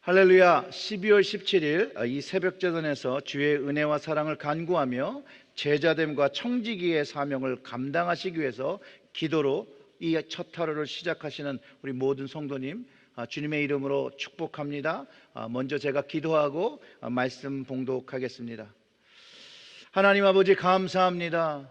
할렐루야. 12월 17일 이 새벽제단에서 주의 은혜와 사랑을 간구하며 제자됨과 청지기의 사명을 감당하시기 위해서 기도로 이 첫 하루를 시작하시는 우리 모든 성도님 주님의 이름으로 축복합니다. 먼저 제가 기도하고 말씀 봉독하겠습니다. 하나님 아버지, 감사합니다.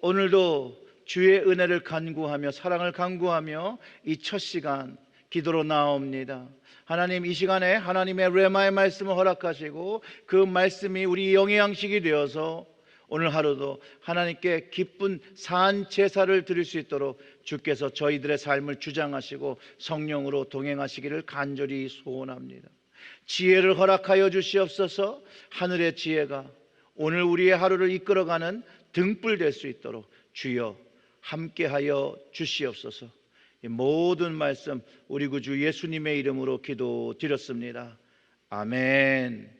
오늘도 주의 은혜를 간구하며 사랑을 간구하며 이 첫 시간 기도로 나옵니다. 하나님, 이 시간에 하나님의 레마의 말씀을 허락하시고 그 말씀이 우리 영의 양식이 되어서 오늘 하루도 하나님께 기쁜 산 제사를 드릴 수 있도록 주께서 저희들의 삶을 주장하시고 성령으로 동행하시기를 간절히 소원합니다. 지혜를 허락하여 주시옵소서. 하늘의 지혜가 오늘 우리의 하루를 이끌어가는 등불 될 수 있도록 주여 함께하여 주시옵소서. 이 모든 말씀 우리 구주 예수님의 이름으로 기도드렸습니다. 아멘.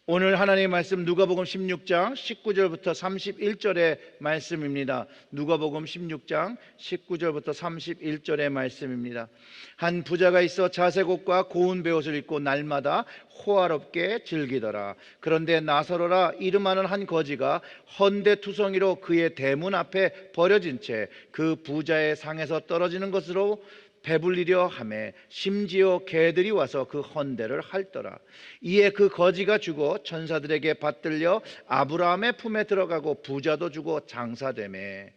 오늘 하나님의 말씀 누가복음 16장 19절부터 31절의 말씀입니다. 누가복음 16장 19절부터 31절의 말씀입니다. 한 부자가 있어 자색옷과 고운 베옷을 입고 날마다 호화롭게 즐기더라. 그런데 나사로라 이름하는 한 거지가 헌데투성이로 그의 대문 앞에 버려진 채 그 부자의 상에서 떨어지는 것으로 배불리려 하매 심지어 개들이 와서 그 헌대를 핥더라. 이에 그 거지가 죽어 천사들에게 받들려 아브라함의 품에 들어가고 부자도 죽어 장사되매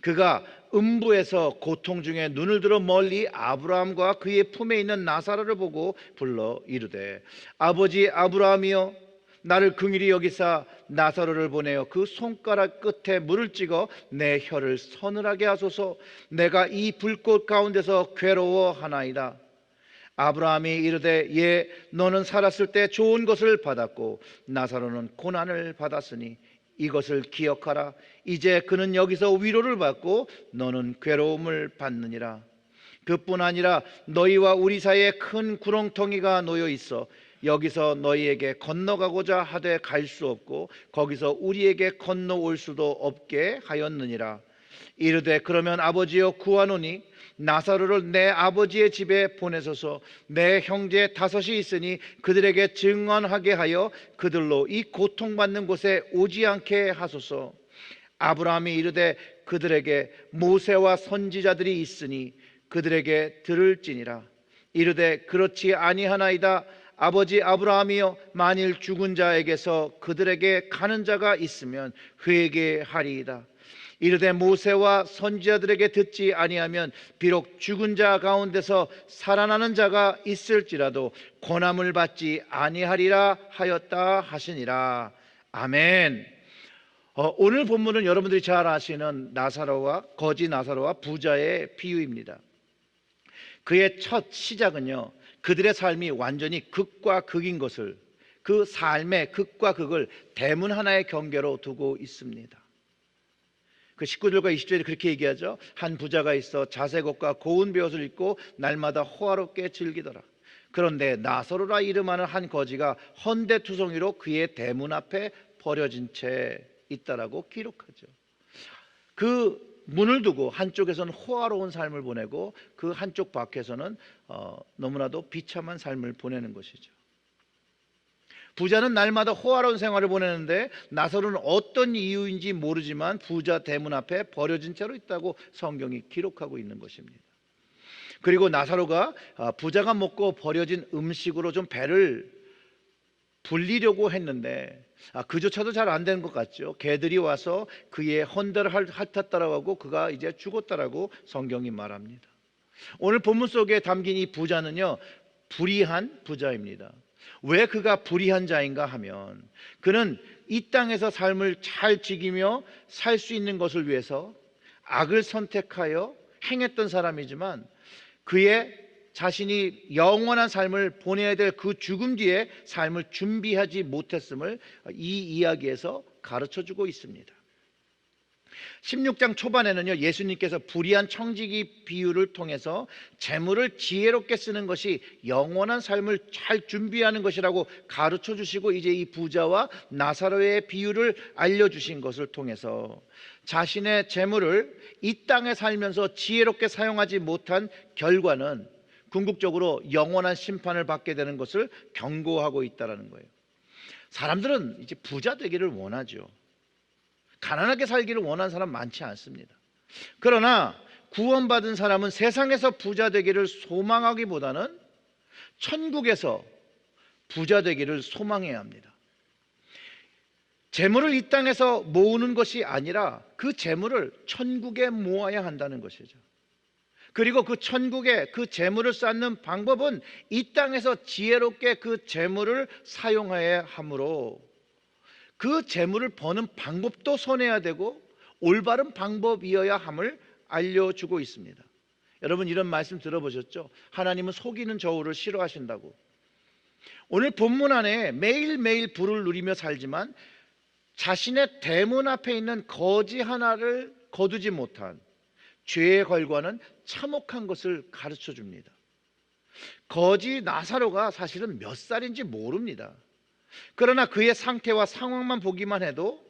그가 음부에서 고통 중에 눈을 들어 멀리 아브라함과 그의 품에 있는 나사로를 보고 불러 이르되 아버지 아브라함이여 나를 긍휼히 여기사 나사로를 보내어 그 손가락 끝에 물을 찍어 내 혀를 서늘하게 하소서. 내가 이 불꽃 가운데서 괴로워하나이다. 아브라함이 이르되 예, 너는 살았을 때 좋은 것을 받았고 나사로는 고난을 받았으니 이것을 기억하라. 이제 그는 여기서 위로를 받고 너는 괴로움을 받느니라. 그뿐 아니라 너희와 우리 사이에 큰 구렁텅이가 놓여 있어 여기서 너희에게 건너가고자 하되 갈 수 없고 거기서 우리에게 건너올 수도 없게 하였느니라. 이르되 그러면 아버지여 구하노니 나사로를 내 아버지의 집에 보내소서. 내 형제 다섯이 있으니 그들에게 증언하게 하여 그들로 이 고통받는 곳에 오지 않게 하소서. 아브라함이 이르되 그들에게 모세와 선지자들이 있으니 그들에게 들을지니라. 이르되 그렇지 아니하나이다. 아버지 아브라함이여 만일 죽은 자에게서 그들에게 가는 자가 있으면 회개하리이다. 이르되 모세와 선지자들에게 듣지 아니하면 비록 죽은 자 가운데서 살아나는 자가 있을지라도 권함을 받지 아니하리라 하였다 하시니라. 아멘. 오늘 본문은 여러분들이 잘 아시는 나사로와 거지 나사로와 부자의 비유입니다. 그의 첫 시작은요, 그들의 삶이 완전히 극과 극인 것을, 그 삶의 극과 극을 대문 하나의 경계로 두고 있습니다. 그 19절과 20절에 그렇게 얘기하죠. 한 부자가 있어 자색옷과 고운 베옷을 입고 날마다 호화롭게 즐기더라. 그런데 나사로라 이름하는 한 거지가 헌데투성이로 그의 대문 앞에 버려진 채 있다라고 기록하죠. 그 문을 두고 한쪽에서는 호화로운 삶을 보내고 그 한쪽 밖에서는 너무나도 비참한 삶을 보내는 것이죠. 부자는 날마다 호화로운 생활을 보내는데 나사로는 어떤 이유인지 모르지만 부자 대문 앞에 버려진 채로 있다고 성경이 기록하고 있는 것입니다. 그리고 나사로가 부자가 먹고 버려진 음식으로 좀 배를 불리려고 했는데 그조차도 잘 안 되는 것 같죠. 개들이 와서 그의 헌대를 핥았다라고 하고 그가 이제 죽었다라고 성경이 말합니다. 오늘 본문 속에 담긴 이 부자는요, 불의한 부자입니다. 왜 그가 불의한 자인가 하면 그는 이 땅에서 삶을 잘 지키며 살 수 있는 것을 위해서 악을 선택하여 행했던 사람이지만 그의 자신이 영원한 삶을 보내야 될 그 죽음 뒤에 삶을 준비하지 못했음을 이 이야기에서 가르쳐주고 있습니다. 16장 초반에는요, 예수님께서 불의한 청지기 비유를 통해서 재물을 지혜롭게 쓰는 것이 영원한 삶을 잘 준비하는 것이라고 가르쳐 주시고 이제 이 부자와 나사로의 비유를 알려주신 것을 통해서 자신의 재물을 이 땅에 살면서 지혜롭게 사용하지 못한 결과는 궁극적으로 영원한 심판을 받게 되는 것을 경고하고 있다는 거예요. 사람들은 이제 부자 되기를 원하죠. 가난하게 살기를 원하는 사람 많지 않습니다. 그러나 구원받은 사람은 세상에서 부자 되기를 소망하기보다는 천국에서 부자 되기를 소망해야 합니다. 재물을 이 땅에서 모으는 것이 아니라 그 재물을 천국에 모아야 한다는 것이죠. 그리고 그 천국에 그 재물을 쌓는 방법은 이 땅에서 지혜롭게 그 재물을 사용해야 하므로 그 재물을 버는 방법도 손해야 되고 올바른 방법이어야 함을 알려주고 있습니다. 여러분 이런 말씀 들어보셨죠? 하나님은 속이는 저울을 싫어하신다고. 오늘 본문 안에 매일매일 불을 누리며 살지만 자신의 대문 앞에 있는 거지 하나를 거두지 못한 죄의 결과는 참혹한 것을 가르쳐 줍니다. 거지 나사로가 사실은 몇 살인지 모릅니다. 그러나 그의 상태와 상황만 보기만 해도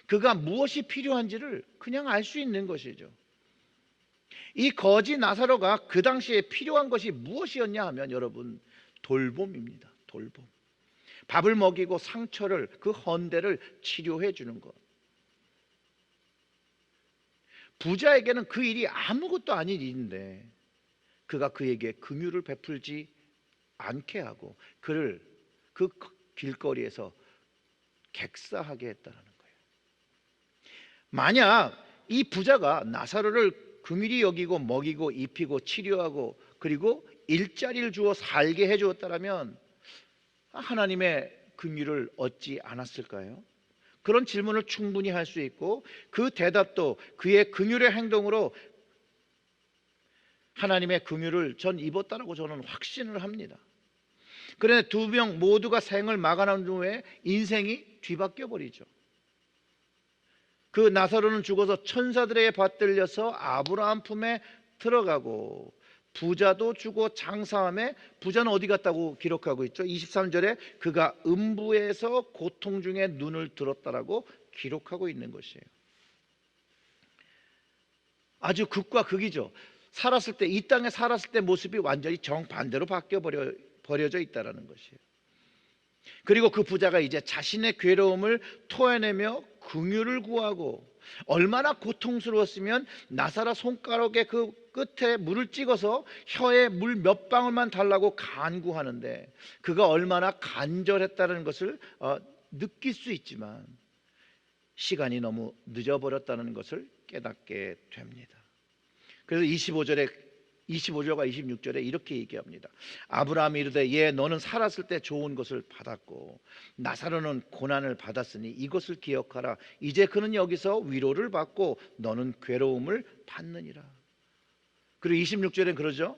그가 무엇이 필요한지를 그냥 알 수 있는 것이죠. 이 거지 나사로가 그 당시에 필요한 것이 무엇이었냐 하면 여러분 돌봄입니다. 돌봄. 밥을 먹이고 상처를 그 헌대를 치료해 주는 것. 부자에게는 그 일이 아무것도 아닌 일인데 그가 그에게 긍휼을 베풀지 않게 하고 그를 그 길거리에서 객사하게 했다는 거예요. 만약 이 부자가 나사로를 긍휼히 여기고 먹이고 입히고 치료하고 그리고 일자리를 주어 살게 해주었다면 하나님의 긍휼을 얻지 않았을까요? 그런 질문을 충분히 할 수 있고 그 대답도 그의 긍휼의 행동으로 하나님의 긍휼을 전 입었다라고 저는 확신을 합니다. 그런데 두 명 모두가 생을 마감한 후에 인생이 뒤바뀌어 버리죠. 그 나사로는 죽어서 천사들에게 받들려서 아브라함 품에 들어가고 부자도 주고 장사함에 부자는 어디 갔다고 기록하고 있죠? 23절에 그가 음부에서 고통 중에 눈을 들었다라고 기록하고 있는 것이에요. 아주 극과 극이죠. 살았을 때 이 땅에 살았을 때 모습이 완전히 정반대로 바뀌어 버려져 있다라는 것이에요. 그리고 그 부자가 이제 자신의 괴로움을 토해내며 긍휼을 구하고 얼마나 고통스러웠으면 나사라 손가락의 그 끝에 물을 찍어서 혀에 물 몇 방울만 달라고 간구하는데 그가 얼마나 간절했다는 것을 느낄 수 있지만 시간이 너무 늦어버렸다는 것을 깨닫게 됩니다. 그래서 25절과 26절에 이렇게 얘기합니다. 아브라함이 이르되 예 너는 살았을 때 좋은 것을 받았고 나사로는 고난을 받았으니 이것을 기억하라. 이제 그는 여기서 위로를 받고 너는 괴로움을 받느니라. 그리고 26절엔 그러죠.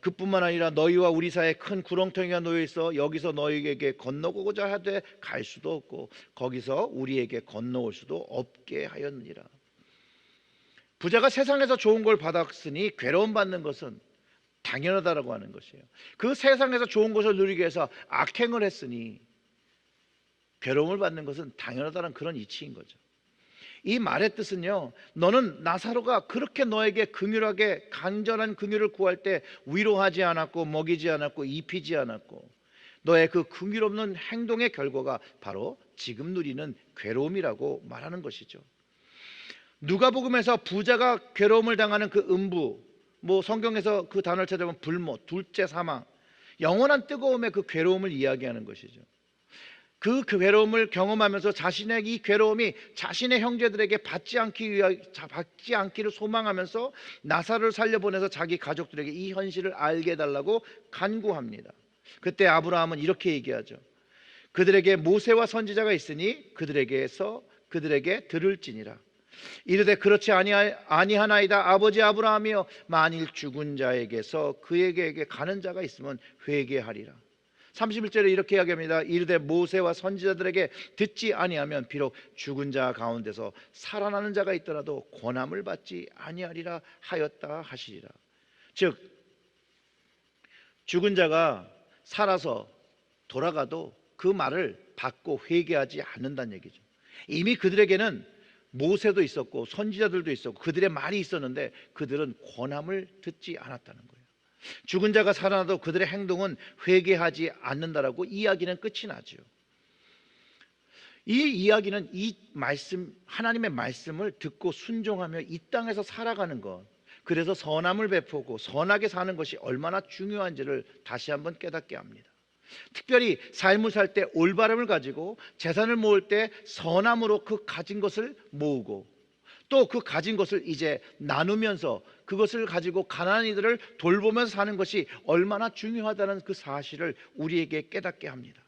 그뿐만 아니라 너희와 우리 사이에 큰 구렁텅이가 놓여 있어 여기서 너희에게 건너고자 하되 갈 수도 없고 거기서 우리에게 건너올 수도 없게 하였느니라. 부자가 세상에서 좋은 걸 받았으니 괴로움 받는 것은 당연하다라고 하는 것이에요. 그 세상에서 좋은 것을 누리기 위해서 악행을 했으니 괴로움을 받는 것은 당연하다는 그런 이치인 거죠. 이 말의 뜻은요, 너는 나사로가 그렇게 너에게 긍휼하게 간절한 긍휼을 구할 때 위로하지 않았고 먹이지 않았고 입히지 않았고 너의 그 긍휼 없는 행동의 결과가 바로 지금 누리는 괴로움이라고 말하는 것이죠. 누가복음에서 부자가 괴로움을 당하는 그 음부, 성경에서 그 단어를 찾아보면 불못, 둘째 사망, 영원한 뜨거움의 그 괴로움을 이야기하는 것이죠. 그 괴로움을 경험하면서 자신의 이 괴로움이 자신의 형제들에게 받지 않기를 소망하면서 나사로를 살려보내서 자기 가족들에게 이 현실을 알게 해달라고 간구합니다. 그때 아브라함은 이렇게 얘기하죠. 그들에게 모세와 선지자가 있으니 그들에게 들을지니라. 이르되 그렇지 아니하나이다. 아버지 아브라함이여 만일 죽은 자에게서 그에게 가는 자가 있으면 회개하리라. 31절에 이렇게 이야기합니다. 이르되 모세와 선지자들에게 듣지 아니하면 비록 죽은 자 가운데서 살아나는 자가 있더라도 권함을 받지 아니하리라 하였다 하시리라. 즉 죽은 자가 살아서 돌아가도 그 말을 받고 회개하지 않는다는 얘기죠. 이미 그들에게는 모세도 있었고 선지자들도 있었고 그들의 말이 있었는데 그들은 권함을 듣지 않았다는 거예요. 죽은 자가 살아나도 그들의 행동은 회개하지 않는다라고 이야기는 끝이 나죠. 이 이야기는 이 말씀, 하나님의 말씀을 듣고 순종하며 이 땅에서 살아가는 것, 그래서 선함을 베푸고 선하게 사는 것이 얼마나 중요한지를 다시 한번 깨닫게 합니다. 특별히 삶을 살 때 올바름을 가지고 재산을 모을 때 선함으로 그 가진 것을 모으고, 또 그 가진 것을 이제 나누면서 그것을 가지고 가난한 이들을 돌보면서 사는 것이 얼마나 중요하다는 그 사실을 우리에게 깨닫게 합니다.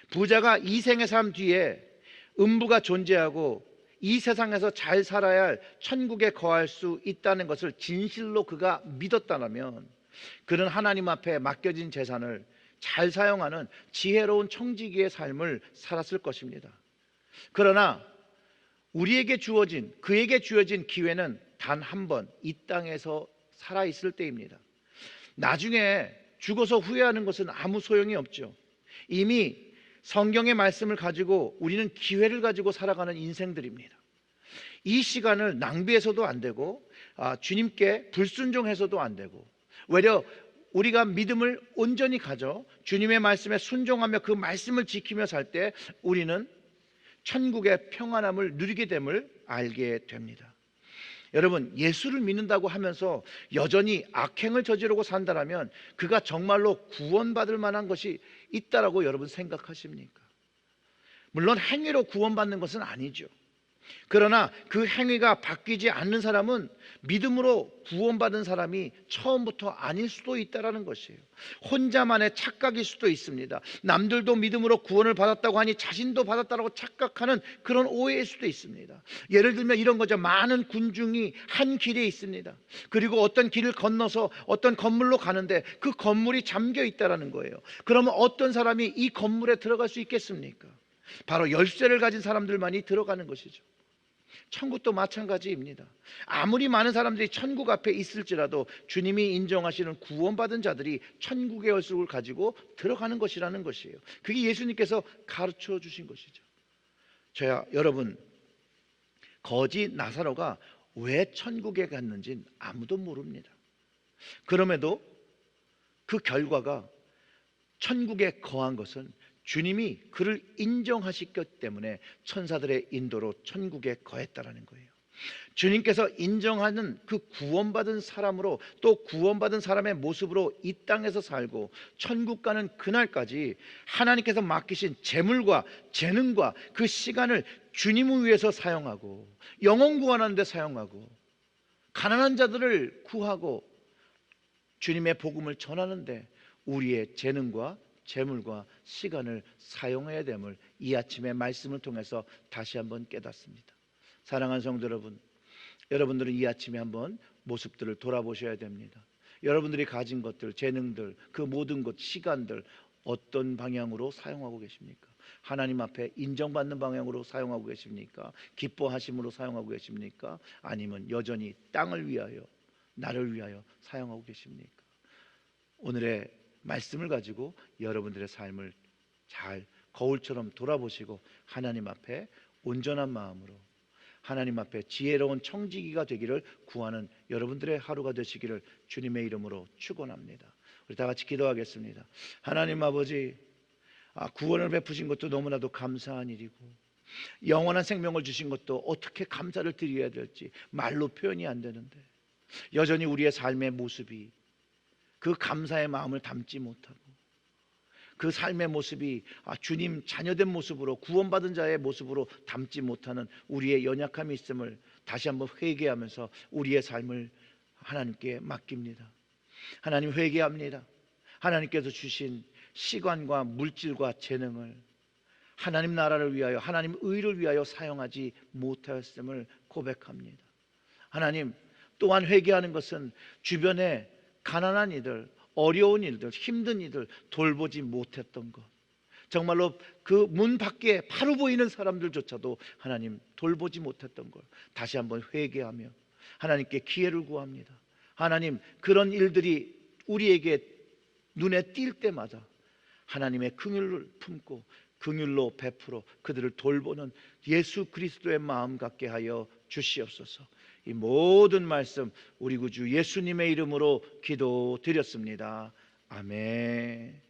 부자가 이 생의 삶 뒤에 음부가 존재하고 이 세상에서 잘 살아야 할 천국에 거할 수 있다는 것을 진실로 그가 믿었다면 그는 하나님 앞에 맡겨진 재산을 잘 사용하는 지혜로운 청지기의 삶을 살았을 것입니다. 그러나 우리에게 주어진, 그에게 주어진 기회는 단 한 번, 이 땅에서 살아있을 때입니다. 나중에 죽어서 후회하는 것은 아무 소용이 없죠. 이미 성경의 말씀을 가지고 우리는 기회를 가지고 살아가는 인생들입니다. 이 시간을 낭비해서도 안 되고 주님께 불순종해서도 안 되고, 오히려 우리가 믿음을 온전히 가져 주님의 말씀에 순종하며 그 말씀을 지키며 살 때 우리는 천국의 평안함을 누리게 됨을 알게 됩니다. 여러분, 예수를 믿는다고 하면서 여전히 악행을 저지르고 산다면 그가 정말로 구원받을 만한 것이 있다라고 여러분 생각하십니까? 물론 행위로 구원받는 것은 아니죠. 그러나 그 행위가 바뀌지 않는 사람은 믿음으로 구원받은 사람이 처음부터 아닐 수도 있다는 것이에요. 혼자만의 착각일 수도 있습니다. 남들도 믿음으로 구원을 받았다고 하니 자신도 받았다고 착각하는 그런 오해일 수도 있습니다. 예를 들면 이런 거죠. 많은 군중이 한 길에 있습니다. 그리고 어떤 길을 건너서 어떤 건물로 가는데 그 건물이 잠겨 있다는 거예요. 그러면 어떤 사람이 이 건물에 들어갈 수 있겠습니까? 바로 열쇠를 가진 사람들만이 들어가는 것이죠. 천국도 마찬가지입니다. 아무리 많은 사람들이 천국 앞에 있을지라도 주님이 인정하시는 구원받은 자들이 천국의 열쇠를 가지고 들어가는 것이라는 것이에요. 그게 예수님께서 가르쳐 주신 것이죠. 저야 여러분, 거지 나사로가 왜 천국에 갔는지 아무도 모릅니다. 그럼에도 그 결과가 천국에 거한 것은 주님이 그를 인정하셨기 때문에 천사들의 인도로 천국에 거했다라는 거예요. 주님께서 인정하는 그 구원받은 사람으로, 또 구원받은 사람의 모습으로 이 땅에서 살고 천국 가는 그날까지 하나님께서 맡기신 재물과 재능과 그 시간을 주님을 위해서 사용하고, 영혼 구원하는 데 사용하고, 가난한 자들을 구하고 주님의 복음을 전하는데 우리의 재능과 재물과 시간을 사용해야 됨을 이 아침의 말씀을 통해서 다시 한번 깨닫습니다. 사랑하는 성도 여러분, 여러분들은 이 아침에 한번 모습들을 돌아보셔야 됩니다. 여러분들이 가진 것들, 재능들, 그 모든 것, 시간들 어떤 방향으로 사용하고 계십니까? 하나님 앞에 인정받는 방향으로 사용하고 계십니까? 기뻐하심으로 사용하고 계십니까? 아니면 여전히 땅을 위하여, 나를 위하여 사용하고 계십니까? 오늘의 말씀을 가지고 여러분들의 삶을 잘 거울처럼 돌아보시고 하나님 앞에 온전한 마음으로, 하나님 앞에 지혜로운 청지기가 되기를 구하는 여러분들의 하루가 되시기를 주님의 이름으로 축원합니다. 우리 다 같이 기도하겠습니다. 하나님 아버지, 구원을 베푸신 것도 너무나도 감사한 일이고, 영원한 생명을 주신 것도 어떻게 감사를 드려야 될지 말로 표현이 안 되는데, 여전히 우리의 삶의 모습이 그 감사의 마음을 담지 못하고, 그 삶의 모습이 주님 자녀된 모습으로, 구원받은 자의 모습으로 담지 못하는 우리의 연약함이 있음을 다시 한번 회개하면서 우리의 삶을 하나님께 맡깁니다. 하나님, 회개합니다. 하나님께서 주신 시간과 물질과 재능을 하나님 나라를 위하여, 하나님 의를 위하여 사용하지 못하였음을 고백합니다. 하나님, 또한 회개하는 것은 주변에 가난한 이들, 어려운 일들, 힘든 이들 돌보지 못했던 것, 정말로 그 문 밖에 바로 보이는 사람들조차도 하나님 돌보지 못했던 걸 다시 한번 회개하며 하나님께 기회를 구합니다. 하나님, 그런 일들이 우리에게 눈에 띌 때마다 하나님의 긍휼을 품고 긍휼로 베풀어 그들을 돌보는 예수 그리스도의 마음 갖게 하여 주시옵소서. 이 모든 말씀 우리 구주 예수님의 이름으로 기도드렸습니다. 아멘.